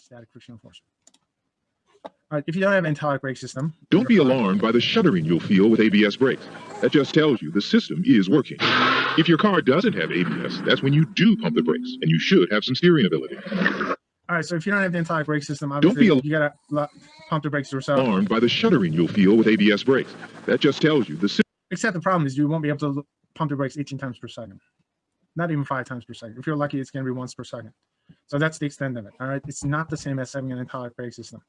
static frictional force. All right, if you don't have an anti-lock brake system... Don't be alarmed by the shuddering you'll feel with ABS brakes. That just tells you the system is working. If your car doesn't have ABS, that's when you do pump the brakes, and you should have some steering ability. All right, so if you don't have the anti-lock brake system, obviously you gotta pump the brakes yourself. Alarmed by the shuddering you'll feel with ABS brakes. That just tells you the system... Except the problem is you won't be able to pump the brakes 18 times per second. Not even 5 times per second. If you're lucky, it's going to be once per second. So that's the extent of it. All right. It's not the same as having an anti-lock brake system.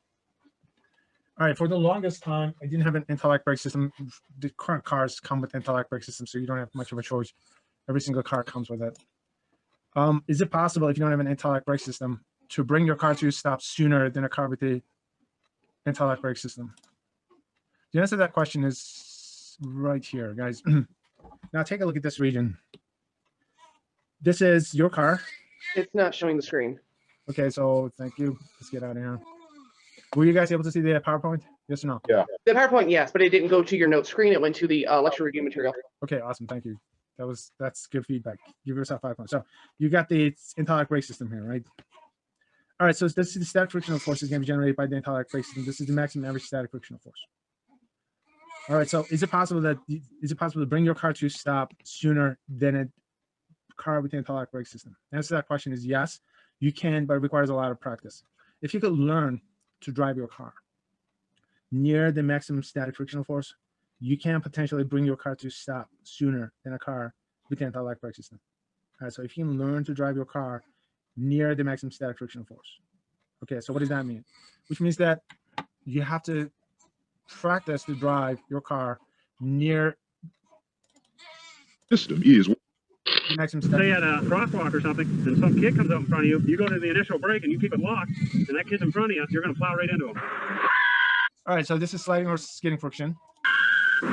All right. For the longest time, I didn't have an anti-lock brake system. The current cars come with anti-lock brake system, so you don't have much of a choice. Every single car comes with it. Is it possible, if you don't have an anti-lock brake system, to bring your car to a stop sooner than a car with the anti-lock brake system? The answer to that question is right here, guys. Now take a look at this region. This is your car. It's not showing the screen. Okay, so thank you. Let's get out of here. Were you guys able to see the PowerPoint? Yes or no? Yeah. The PowerPoint, yes, but it didn't go to your note screen. It went to the lecture review material. Okay, awesome. Thank you. That's good feedback. Give yourself 5 points. So you got the anti-lock brake system here, right? All right, so this is the static frictional force is going to be generated by the anti-lock brake system. This is the maximum average static frictional force. All right, so is it possible to bring your car to a stop sooner than a car with the anti-lock brake system? The answer to that question is yes, you can, but it requires a lot of practice. If you could learn to drive your car near the maximum static frictional force, you can potentially bring your car to a stop sooner than a car with the anti-lock brake system. All right, so if you can learn to drive your car near the maximum static frictional force. Okay, so what does that mean? Which means that you have to practice to drive your car near system is... Say at a crosswalk or something, and some kid comes up in front of you, you go to the initial brake and you keep it locked, and that kid's in front of you, you're going to plow right into him. All right, so this is sliding or skidding friction. We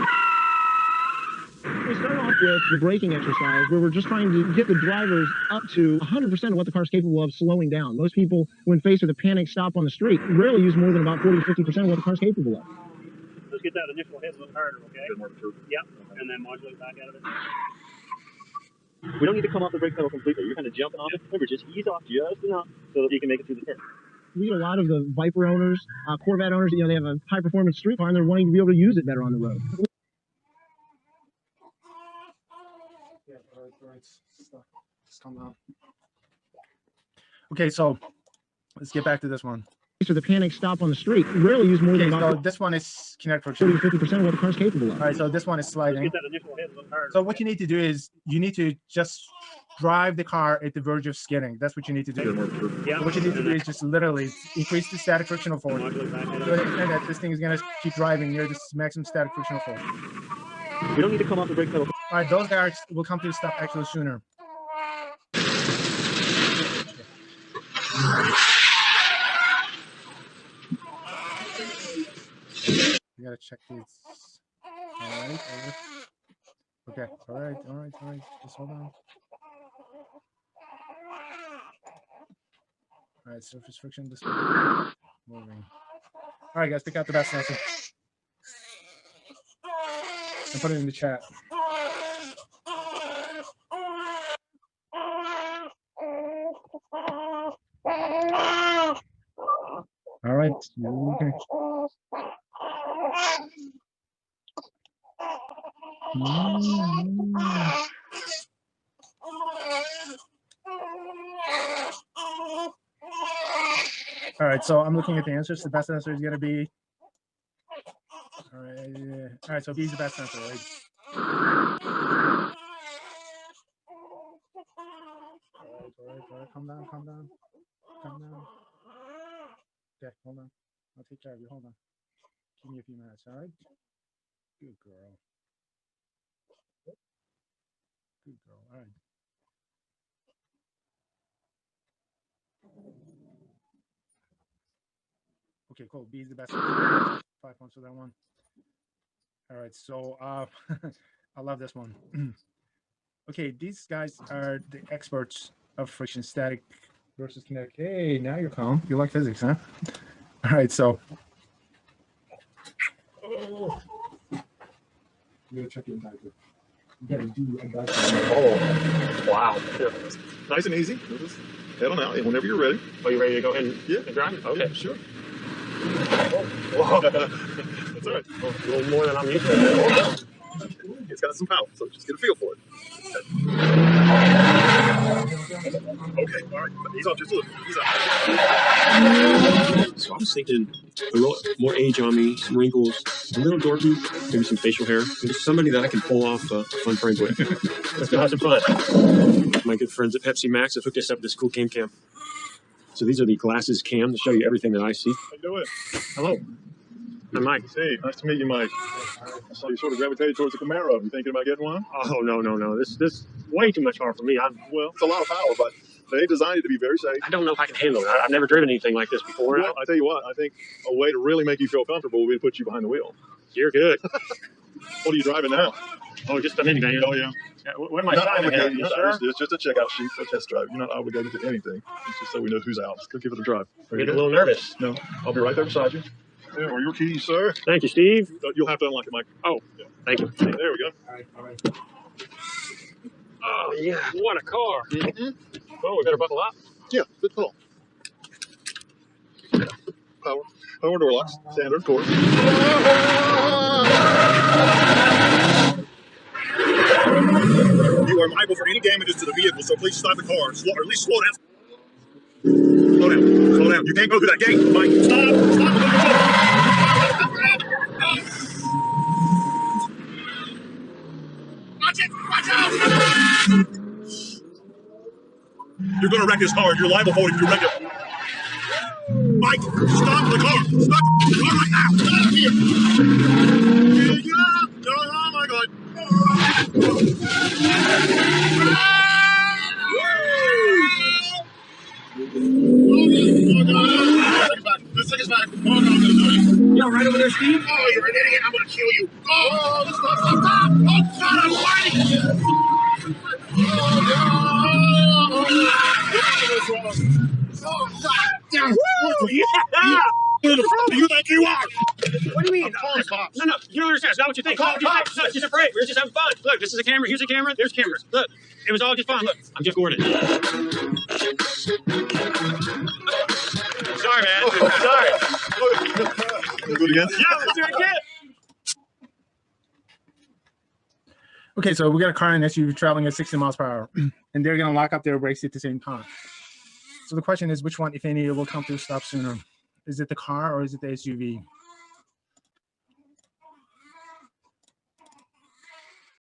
start off with the braking exercise where we're just trying to get the drivers up to 100% of what the car's capable of slowing down. Most people, when faced with a panic stop on the street, rarely use more than about 40 to 50% of what the car's capable of. Let's get that initial hit a little harder, okay? Yep, and then modulate back out of it. We don't need to come off the brake pedal completely. You're kind of jumping off it. Remember, just ease off just enough so that you can make it through the turn. We get a lot of the Viper owners, Corvette owners, you know, they have a high-performance street car and they're wanting to be able to use it better on the road. Yeah, all right. Just calm down. Okay, so let's get back to this one. For the panic stop on the street, rarely use more than about... So this one is kinetic friction. 40 to 50% of what the car's capable of. All right, so this one is sliding. Get that initial hit a little harder. So what you need to do is you need to just drive the car at the verge of skidding. That's what you need to do. Yeah. What you need to do is just literally increase the static frictional force. Modulate back out To of the it. extent that this thing is going to keep driving near this maximum static frictional force. We don't need to come off the brake pedal. All right, those guys will come to a stop actually sooner. You gotta check these. All right. Okay. All right. Just hold on. All right. Surface friction. This one. Moving. All right, guys. Pick out the best answer and put it in the chat. All right. Okay. All right, so I'm looking at the answers. The best answer is going to be, all right, so B is the best answer, right? All right, calm down. Okay, hold on. I'll take care of you. Hold on. Give me a few minutes, all right? Good girl. Good girl. All right. Okay, cool. B is the best. 5 points for that one. All right, so I love this one. Okay, these guys are the experts of friction static versus kinetic. Hey, now you're calm. You like physics, huh? All right, so you gotta check your diaper. You gotta do a diaper. Oh, wow. Nice and easy. head on out, and whenever you're ready. Are you ready to go ahead and Yeah. drive? Okay. Yeah, sure. Whoa. That's all right. A little more than I'm used to. It's got some power, so just get a feel for it. Okay, all right. He's off just a little. He's out. So I was thinking a little more age on me, some wrinkles, a little dorky, maybe some facial hair, and just somebody that I can pull off a fun prank with. Let's go have some fun. My good friends at Pepsi Max have hooked us up with this cool cam. So these are the glasses cam to show you everything that I see. How you doing? Hello, I'm Mike. Hey, nice to meet you, Mike. I saw you sort of gravitated towards the Camaro. You thinking about getting one? Oh no, this is way too much power for me. Well, it's a lot of power, but they designed it to be very safe. I don't know if I can handle it. I've never driven anything like this before. Well, I tell you what, I think a way to really make you feel comfortable would be to put you behind the wheel. You're good. What are you driving now? Oh, just a minivan. Oh, yeah. What am I Not signing here? obligated. You sure? It's just a checkout sheet for a test drive. You're not obligated to anything. It's just so we know who's out. Go give it a drive. I'm getting a little nervous. No, I'll be right there beside you. There are your keys, sir. Thank you, Steve. You'll have to unlock it, Mike. Oh, Yeah. thank you. There we go. All right. Oh yeah, what a car! Oh, we better buckle up. Yeah, good call. Power door locks, standard, of course. You are liable for any damages to the vehicle, so please stop the car, or at least slow down. Slow down. Slow down. You can't go through that gate, Mike. Stop. Watch it. Watch out. You're going to wreck this car. You're liable for it if you wreck it. Mike, stop the car. Stop the car right now. Stop here. Yeah. Oh, my God. Let's take us back. Oh, no, You all right over there, Steve? oh, you're an idiot. I'm going to kill you. Oh, stop. Oh, shut up, Whitey. Oh, God. Yeah! Who the fuck do you think you are? What do you mean? I'm calling the cops. No, you don't understand. It's not what you think. Call cops. Look, just afraid. We're just having fun. Look, this is a camera. Here's a camera. There's cameras. Look, it was all just fun. Look, I'm Jeff Gordon. Sorry, man. Sorry. Let's do it again. Yeah, let's do it again. Okay, so we got a car and SUV traveling at 60 miles per hour, and they're going to lock up their brakes at the same time. So the question is, which one, if any, will come to a stop sooner? Is it the car or is it the SUV?